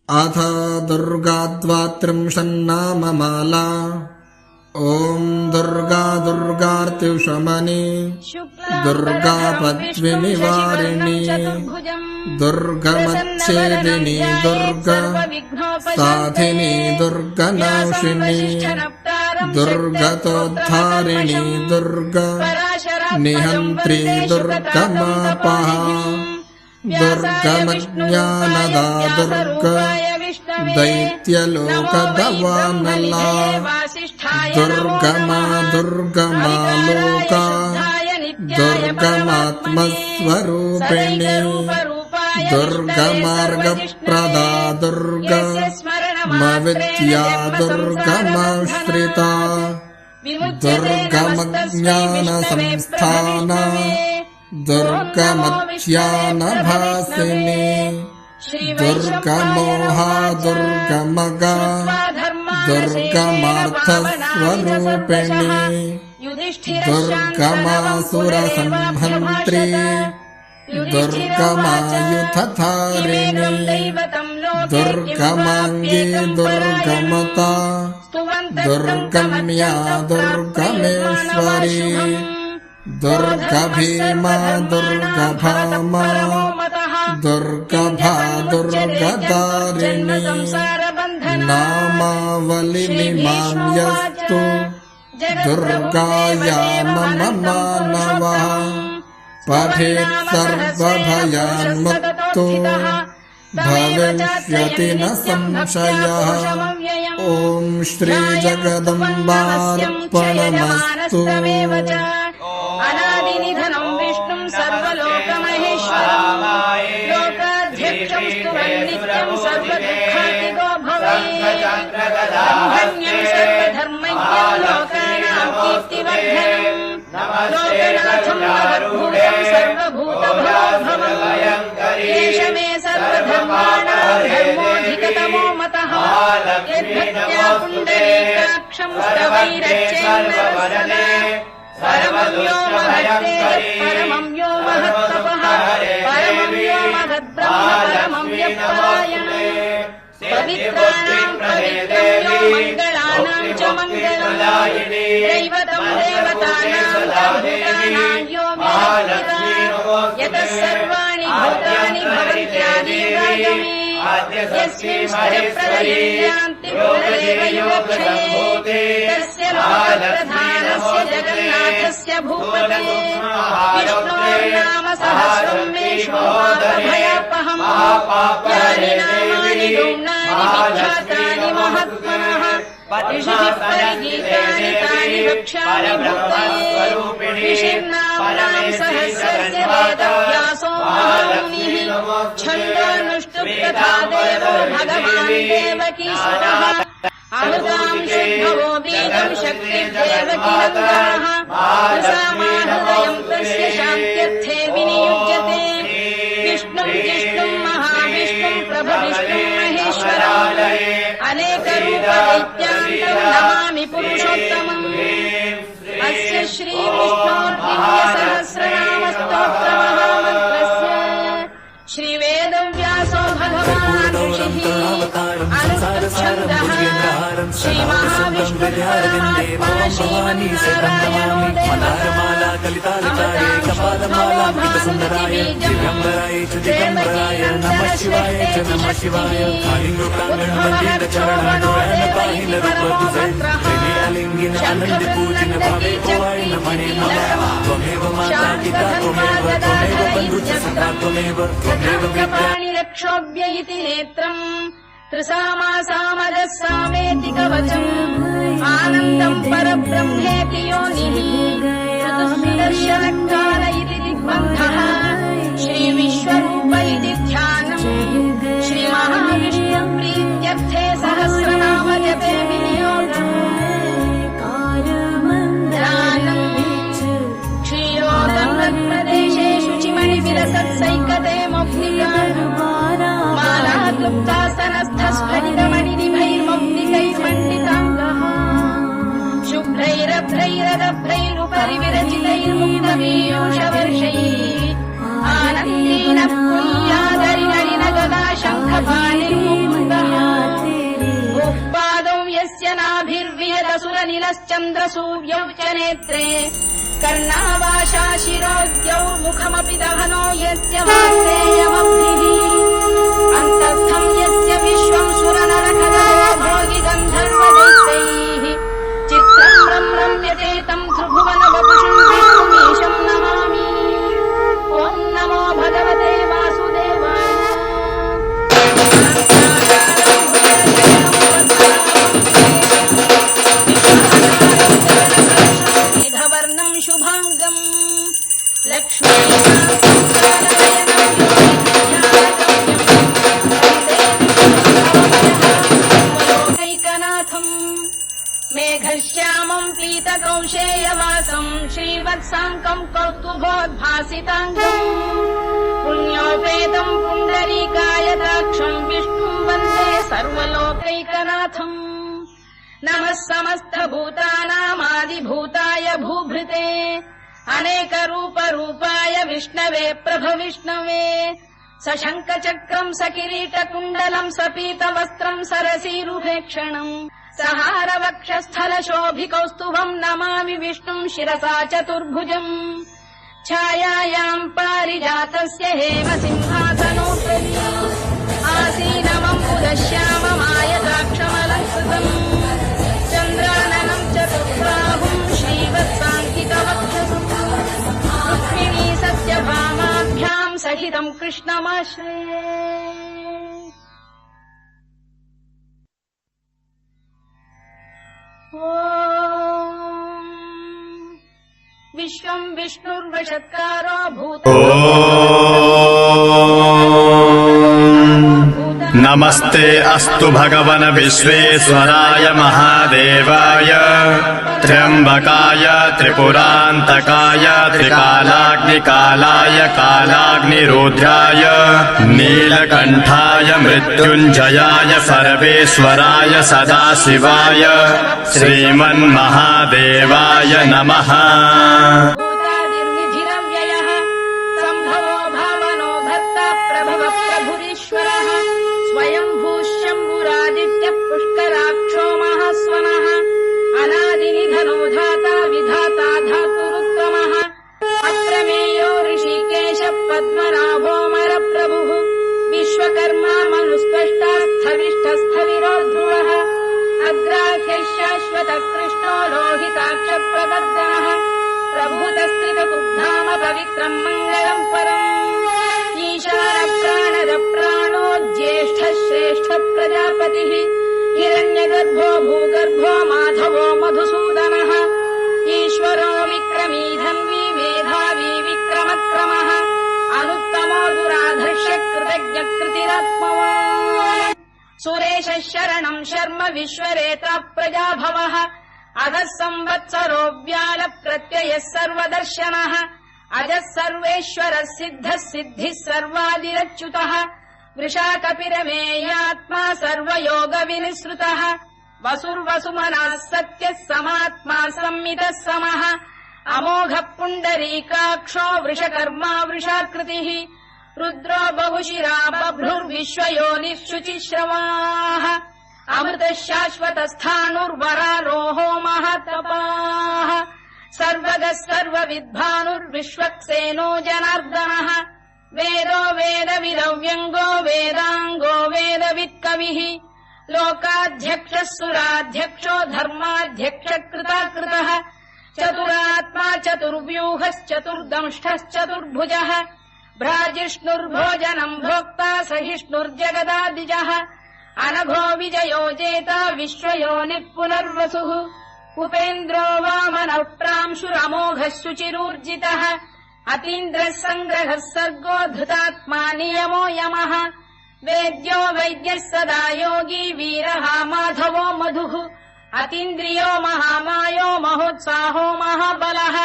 अथ दुर्गाद्वात्रिंशन्नाममाला। ॐ दुर्गा दुर्गार्त्युषमणि दुर्गा पद्मिनिवारिणी दुर्गमच्छेदिनी दुर्गा साधिनी दुर्गनाशिनी दुर्गतोद्धारिणी दुर्गा निहन्त्री दुर्गमापः दुर्गमज्ञानदा दुर्गा दैत्यलोकदवानला दुर्गमा दुर्गमा लोका दुर्गमात्मस्वरूपिणी दुर्गमार्गप्रदा दुर्गा मविद्या दुर्गमाश्रिता दुर्गमज्ञानसंस्थाना दुर्गमज्ञानभासिनी दुर्गमोहा दुर्गमगा दुर्गमार्थस्वरूपिणी दुर्गमासुरसंहन्त्री दुर्गमायुधधारिणी दुर्गमाङ्गी दुर्गमता दुर्गम्या दुर्गमेश्वरी दुर्गभीमा दुर्गभामा दुर्गभा दुर्गदारिणी नामावलिमिमां यस्तु दुर्गाया मम मानवः पठेत् सर्वभयान्मुक्तो भविष्यति न संशयः। ॐ श्रीजगदम्बार्पणमस्तु। अनादिनिधनं विष्णुं सर्वलोकमहेश्वरं लोकाध्यक्षं स्तुवन्नित्यं सर्वदुःखातिको भवेत् ब्रह्मण्यं सर्वधर्मज्ञं लोकानां कीर्तिवर्धनं लोकनाथं महद्भूतं सर्वभूतभवं एष मे सर्वधर्माणां धर्मोऽधिकतमो मतः यद्भक्त्या पुण्डरीकाक्षं स्तवैरच्चेन्नरसने परमं यो महत्तेजः परमं यो महत्तपः परमं यो महद्ब्रह्म परमं यत्परायणः पवित्राणां पवित्रं यो मङ्गलानां च मङ्गलं दैवतं देवतानां च भूतानां यो महत्तपः यतः सर्वाणि भूतानि भवन्त्यादिराजमे यस्मिन् स्थिरप्रलयन्ति पुनरेव युगक्षये तस्य लोकप्रधानस्य जगन्नाथस्य भूपते विष्णोर्नाम सहस्रं मे शोभाभयापहम् यानि नामानि गौणानि विख्यातानि महात्मनः ऋषिभिः परिगीतानि तानि वक्ष्यामि भूतये ऋषिर्नाम्नां सहस्रस्य वेदव्यासो महामुनिः छन्दोनुष्टुप्तथा देवो भगवान् देवकीसुतः अमृतां शुद्धवो बीजं शक्तिर्देवकीनन्दनः सामाहृदयं तस्य शान्त्यर्थे विनियुज्यते विष्णुं जिष्णुं महाविष्णुं प्रभविष्णुं महेश्वरम् अनेकरूपदैत्यान्तं नमामि पुरुषोत्तमम् अस्य श्रीविष्णोर्दिव्यसहस्रनामस्तोत्रमहामन्त्रस्य श्रीवेदव्यासो भगवान् ऋषिः अनुच्छन्दः प्राणिरक्षोभ्य इति नेत्रम् त्रिसामासामजः सामेति कवचम् आनन्दम् परब्रह्मेति योनिः चतुर्दर्शनकाल इति दिग्बन्धः श्रीविश्वरूप इति ध्यानम् श्रीमहाविष्णुं प्रीत्यर्थे सहस्रनाम जपे विनियोगम् क्षीरोदम्रदेशे शुचिमणिविलसत्सैकते मौक्तिका मालाक्लुप्तासनस्थस्फलितमणिनिभैर्मौक्तिकैर्मण्डिताङ्गः शुभ्रैरभ्रैरदभ्रैरुपरि विरचितैर्मुक्तपीयूषवर्षैः आनन्दीनः पुण्यादरिणरिनगदा शङ्खपाणिर्मुकुन्दः सुरनिलश्चन्द्रसूर्यौ च नेत्रे कर्णावाशा शिरोद्यौ मुखमपि दहनो यस्य वाग्देयमब्धिः अन्तस्थम् यस्य विश्वम् सुरनरखगणो भोगि गन्धर्वदैत्यैः चित्रम् रम्यते तम् त्रिभुवनवपुषम् विष्णुमीशम् नमामि। ॐ नमो भगवते वासुदेवाय। मेघवर्णम् शुभाङ्गम् लक्ष्मीकनाथम् मेघश्यामम् पीतकौशेयवासम् श्रीवत्साङ्कम् कौस्तुभोद्भासिताङ्गम् पुण्योपेतम् पुण्डरीकायताक्षम् विष्णुम् वन्दे सर्वलोकैकनाथम्। नमः समस्तभूतानामादिभूताय भूभृते अनेकरूपरूपाय विष्णवे प्रभविष्णवे सशङ्खचक्रम् सकिरीटकुण्डलम् सपीतवस्त्रम् सरसीरुहेक्षणम् सहारवक्षस्थलशोभिकौस्तुभम् नमामि विष्णुम् शिरसा चतुर्भुजम्। छायायाम् पारिजातस्य हेमसिंहासनोपरि आसीनमम् उदश्याममायताक्षमलङ्कृतम् चन्द्राननम् चतुर्बाहुम् श्रीवत्साङ्कितवक्षसम् रुक्मिणी सत्यभामाभ्याम् सहितम् कृष्णमाश्रये। विश्वम् विष्णुर्वषत्कारो नमस्ते अस्तु भगवन् विश्वेश्वराय महादेवाय त्र्यम्बकाय त्रिपुरान्तकाय त्रिकालाग्निकालाय कालाग्निरुद्राय नीलकण्ठाय मृत्युञ्जयाय सर्वेश्वराय सदाशिवाय श्रीमन्महादेवाय नमः। भूतादिर्निधिरव्ययः सम्भवो भावनो भर्ता प्रभव प्रभुरीश्वरः स्वयम्भूशम्भुरादित्यः पुष्कराक्षो महास्वनः अनादिनिधनो धाता विधाता धातुरुत्तमः अप्रमेयो ऋषिकेश पद्मनाभोऽमरप्रभुः विश्वकर्मा मनुस्पष्टा स्थविष्ठस्थविरो ध्रुवः अग्राह्यः शाश्वतः कृष्णो लोहिताक्षप्रबद्धनः प्रभूतस्त्रिककुब्धाम पवित्रम् मङ्गलम् परम् ईशानप्राणदप्राणो ज्येष्ठः श्रेष्ठः प्रजापतिः हिरण्यगर्भो भूगर्भो माधवो मधुसूदनः ईश्वरो विक्रमी धन्वी मेधावी विक्रमक्रमः अनुत्तमो दुराधर्ष्य कृतज्ञकृतिरात्मवान् सुरेशः शरणम् शर्म विश्वरेता प्रजाभवः अधः संवत्सरो व्यालप्रत्ययः सर्वदर्शनः अजः सर्वेश्वरः सिद्धः सिद्धिः सर्वादिरच्युतः वृषाकपिरमेयात्मा सर्वयोगविनिसृतः वसुर्वसुमनः सत्यः समात्मा संमितः समः अमोघः पुण्डरीकाक्षो वृषकर्मा वृषाकृतिः रुद्रो बहुशिरा बभ्रुर्विश्वयोनिः शुचिश्रवाः अमृतः शाश्वतस्थाणुर्वरारोहो महातपाः सर्वगः सर्वविद्भानुर्विश्वक्सेनो जनार्दनः वेदो वेदविदव्यङ्गो वेदाङ्गो वेदवित्कविः लोकाध्यक्षः सुराध्यक्षो धर्माध्यक्षकृताकृतः चतुरात्मा चतुर्व्यूहश्चतुर्दंष्टश्चतुर्भुजः भ्राजिष्णुर्भोजनम् भोक्ता सहिष्णुर्जगदादिजः अनघो विजयो जेता विश्वयोनिः पुनर्वसुः उपेन्द्रो वामनः प्रांशुरमोघः शुचिरूर्जितः अतीन्द्रः सङ्ग्रहः सर्गो धृतात्मा नियमो यमः वेद्यो वैद्यः सदा योगी वीरः माधवो मधुः अतीन्द्रियो महामायो महोत्साहो महाबलः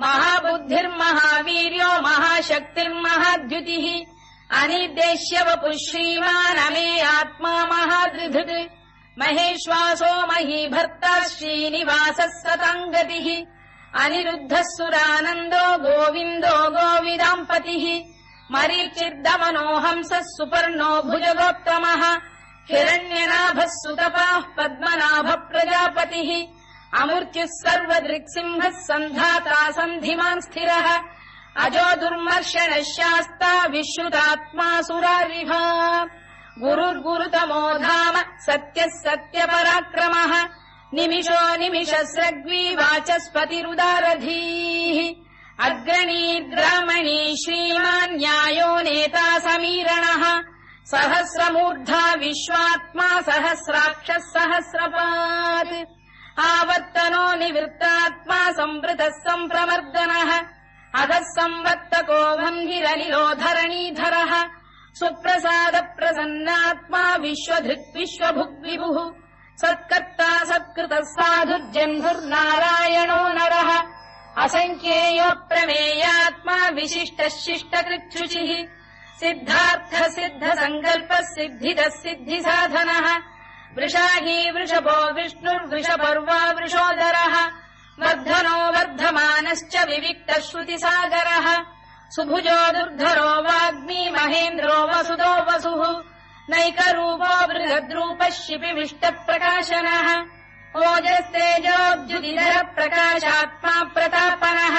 महाबुद्धिर्महावीर्यो महाशक्तिर्महाद्युतिः अनिर्देश्य वपुः श्रीमान् अमे आत्मा महादृधृत् महेश्वासो महीभर्ता श्रीनिवासः सताङ्गतिः अनिरुद्धः सुरानन्दो गोविन्दो गोविदाम्पतिः मरीचिर्दमनो हंसः सुपर्णो भुजगोत्तमः हिरण्यनाभः सुतपाः पद्मनाभः प्रजापतिः अमृत्युः सर्वदृक्सिंहः सन्धाता सन्धिमान् स्थिरः अजो दुर्मर्षणः शास्ता विश्रुतात्मा सुरारिः गुरुर्गुरुतमो धाम सत्यः सत्यपराक्रमः निमिषो निमिषस्रग्वी वाचस्पतिरुदारधीः अग्रणीर्ग्रामणी श्रीमान् न्यायो नेता समीरणः सहस्रमूर्धा विश्वात्मा सहस्राक्षः सहस्रपात् आवर्तनो निवृत्तात्मा संवृतः सम्प्रमर्दनः अधः संवर्तको भन्धिरनिलो धरणीधरः सुप्रसाद प्रसन्नात्मा विश्वधृक् विश्वभुग्विभुः सत्कर्ता सत्कृतः साधुर्जन्धुर्नारायणो नरः असङ्ख्येयो प्रमेयात्मा विशिष्टः शिष्टकृच्छुचिः सिद्धार्थ सिद्ध सङ्कल्पः सिद्धिदः सिद्धिसाधनः वृषाही वृषभो विष्णुर्वृषपर्वा वृषोदरः वर्धनो वर्धमानश्च विविक्तः श्रुतिसागरः सुभुजो दुर्धरो वाग्मी महेन्द्रो वसुदो वसुः नैकरूपो बृहद्रूपः शिपिविष्टप्रकाशनः ओजस्तेजोऽब्जुदिधर प्रकाशात्मा प्रतापनः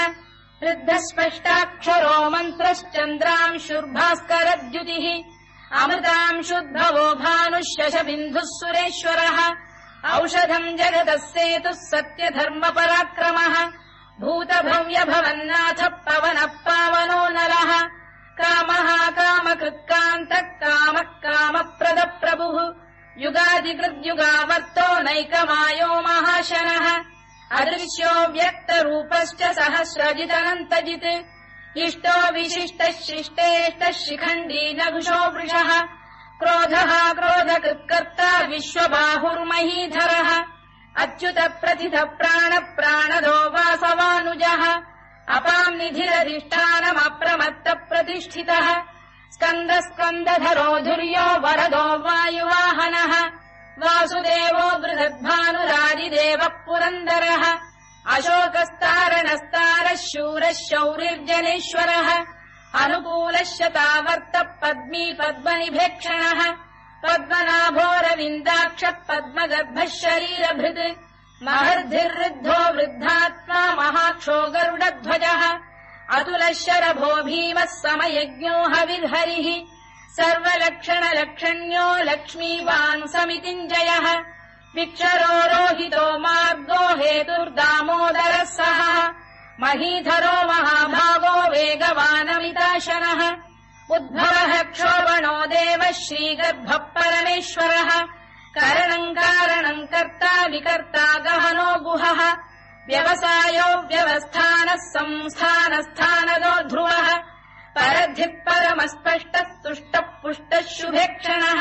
वृद्धस्पष्टाक्षरो मन्त्रश्चन्द्रांशुर्भास्करद्युतिः अमृतांशुद्भवो भानुः शशबिन्दुः सुरेश्वरः औषधम् जगतः सेतुः सत्यधर्मपराक्रमः भूतभव्यभवन्नाथ पवनः पावनो नरः कामः कामकृत्कान्तः कामः कामप्रदप्रभुः युगादिकृद्युगावर्तो नैकमायो महाशनः अदृश्यो व्यक्तरूपश्च सहस्रजिदनन्तजित् इष्टो विशिष्टः शिष्टेष्टः शिखण्डी नघुषो वृषः क्रोधः क्रोधकृत्कर्ता विश्वबाहुर्महीधरः अच्युत प्रथित प्राण प्राणदो वासवानुजः अपाम् निधिरधिष्ठानमप्रमत्त प्रतिष्ठितः स्कन्द स्कन्दधरो धुर्यो वरदो वायुवाहनः वासुदेवो बृहद्भानुरादिदेवः पुरन्दरः अशोकस्तारणस्तारः शूरः शौरिर्जनेश्वरः अनुकूलः शतावर्तः पद्मी पद्मनिभेक्षणः पद्मनाभोरविन्दाक्षः पद्मगर्भः शरीरभृत् महर्धिर्वृद्धो वृद्धात्मा महाक्षो गरुडध्वजः अतुलः शरभो भीमः समयज्ञो हविर्हरिः सर्वलक्षणलक्षण्यो लक्ष्मीवान् समितिञ्जयः विक्षरो रोहितो मार्गो हेतुर्दामोदरः सः महीधरो महाभागो वेगवानमिताशनः उद्भवः क्षोभणो देवः श्रीगर्भः परमेश्वरः करणम् कारणम् कर्ता विकर्ता गहनो गुहः व्यवसायो व्यवस्थानः संस्थानस्थानदो ध्रुवः परद्धिः परमस्पष्टः तुष्टः पुष्टः शुभेक्षणः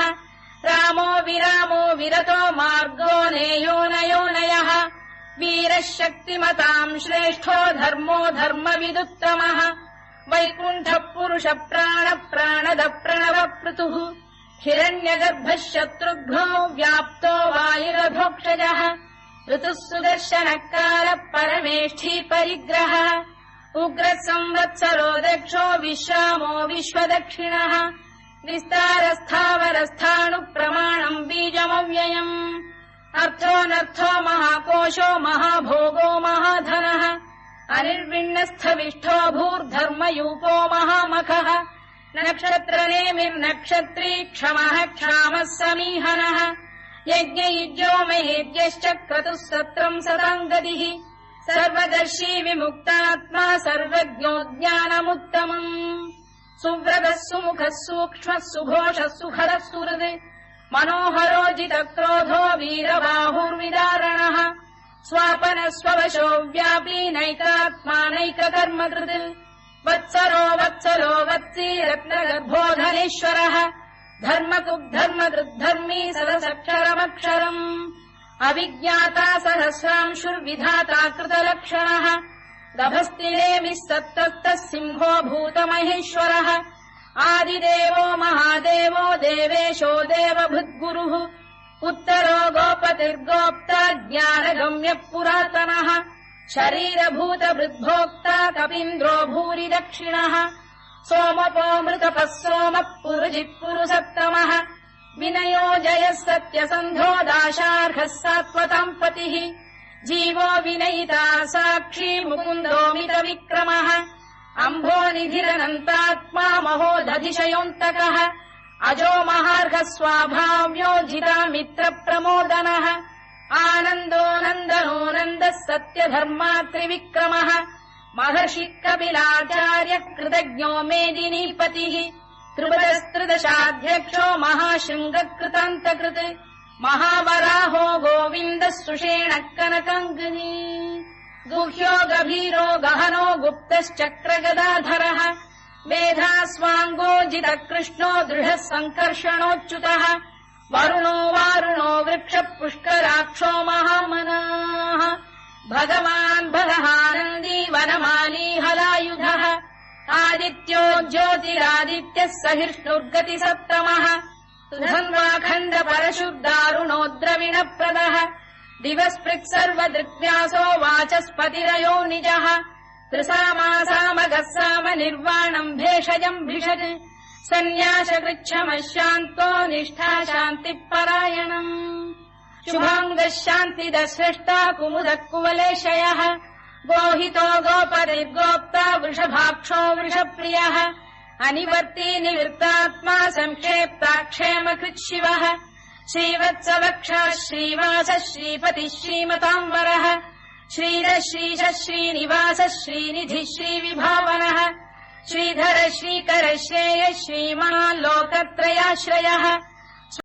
रामो विरामो विरतो मार्गो नेयोनयोनयः वीरः शक्तिमताम् श्रेष्ठो धर्मो धर्मविदुत्तमः वैकुण्ठः पुरुष प्राण प्राणद प्रणव पृतुः हिरण्यगर्भः शत्रुघ्नो व्याप्तो वायुरधोक्षजः ऋतुः सुदर्शनकारः परमेष्ठी परिग्रहः उग्रः संवत्सरो दक्षो विश्रामो विश्वदक्षिणः विस्तारस्थावरस्थाणु प्रमाणम् बीजमव्ययम् अर्थोऽनर्थो महाकोशो महाभोगो महाधनः अनिर्विण्णस्थविष्ठो भूर्धर्मयूपो महामखः नक्षत्रनेमिर्नक्षत्री क्षमः क्षामः समीहनः यज्ञयुज्यो महेज्यश्च क्रतुः सत्रम् सताम् गतिः सर्वदर्शी विमुक्तात्मा सर्वज्ञो ज्ञानमुत्तमम् सुव्रतः सुमुखः सूक्ष्मः सुघोषः सुखरः सुहृद् मनोहरोजितक्रोधो वीरबाहुर्विदारणः स्वापनः स्ववशो व्यापी नैकात्मा नैककर्मकृत् वत्सरो वत्सलो वत्सी रत्नगर्भोधनेश्वरः धर्मकृद्धर्मकृद्धर्मी सरसक्षरमक्षरम् अविज्ञाता सहस्रांशुर्विधाता कृतलक्षणः दभस्तिनेमिः सत्तस्तः सिंहो भूतमहेश्वरः आदिदेवो महादेवो देवेशो देवभृद्गुरुः उत्तरो गोपतिर्गोप्ता ज्ञानगम्यः पुरातनः शरीरभूतभृद्भोक्ता कपीन्द्रो भूरि दक्षिणः सोमपोऽमृतपः सोमः पुरुजिः पुरुसत्तमः विनयो जयः सत्यसन्धो दाशार्हः सात्वताम् पतिः जीवो विनयिता साक्षी मुकुन्दोमित विक्रमः अम्भोनिधिरनन्तात्मा महोदधिशयोऽन्तकः अजो महार्घ स्वाभाव्यो जितामित्रप्रमोदनः आनन्दो नन्दनो नन्दः सत्यधर्मात्रिविक्रमः महर्षि कपिलाचार्य कृतज्ञो मेदिनीपतिः त्रिपुरस्त्रिदशाध्यक्षो महाशृङ्गकृतान्तकृत् महावराहो गोविन्दः सुषेणः कनकाङ्गनी गुह्यो गभीरो गहनो गुप्तश्चक्रगदाधरः मेधास्वाङ्गो जितकृष्णो दृढः सङ्कर्षणोच्युतः वरुणो वारुणो वृक्षः पुष्कराक्षो महामनाः भगवान् बलहानन्दी वनमाली हलायुधः आदित्यो ज्योतिरादित्यः सहिष्णुर्गतिसत्तमः सुधन्वाखण्ड परशुर्दारुणो द्रविणप्रदः दिवस्पृक् सर्वदृक्व्यासो वाचस्पतिरयो निजः त्रिसामासामगः साम निर्वाणम् भेषजम् भिषज सन्न्यासकृच्छमः शान्तो निष्ठा शान्तिः परायणम् शुभाङ्गः शान्तिदः स्रष्टा कुमुदः कुवलेशयः गोहितो गोपतिर्गोप्ता वृषभाक्षो वृषप्रियः अनिवर्ती निवृत्तात्मा संक्षेप्ताक्षेमकृत् शिवः श्रीवत्सवक्षः श्रीवासः श्रीपतिः श्रीमताम्बरः श्रीधः श्रीशः श्रीनिवासः श्रीनिधिः श्रीविभावनः श्रीधर श्रीकर श्रेयः श्रीमान् लोकत्रयाश्रयः